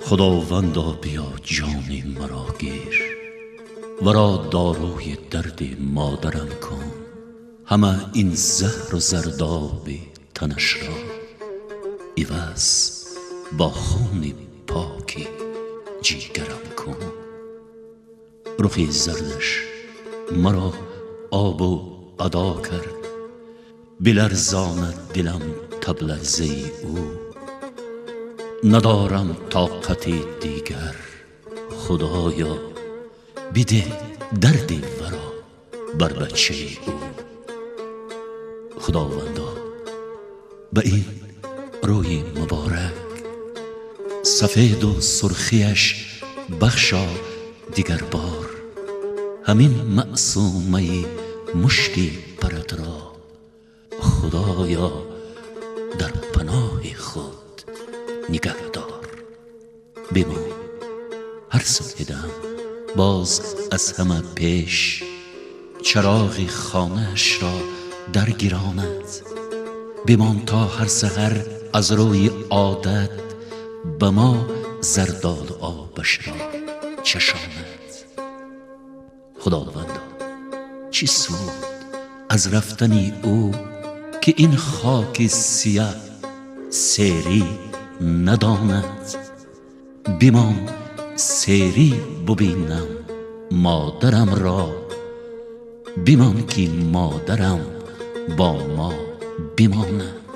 خداوندا بیا جان مرا گیر، ورا داروی درد مادرم کن. همه این زهر و زرداب تنش را عوض با خون پاک جیگرم کن. رخی زردش مرا آب و ادا کرد، بلرزاند دلم تب لرزه او. ندارم طاقت دیگر، خدایا بده درد ورا بر بچه او. خداوندا به این روی مبارک، سفید و سرخیش بخشا دیگر بار. همین معصومه مشتی پرت را خدایا در پناه خود نگهدار. بمان هر صبحدم باز از همه پیش، چراغ خانه‌اش را درگیراند. بمان تا هر سحر از روی عادت، به ما زردال آبش را چشاند. خداوندا چی سود از رفتن او، که این خاک سیاه سیری نداند. بمان سیری ببینم مادرم را، بمان که مادرم با ما بماند.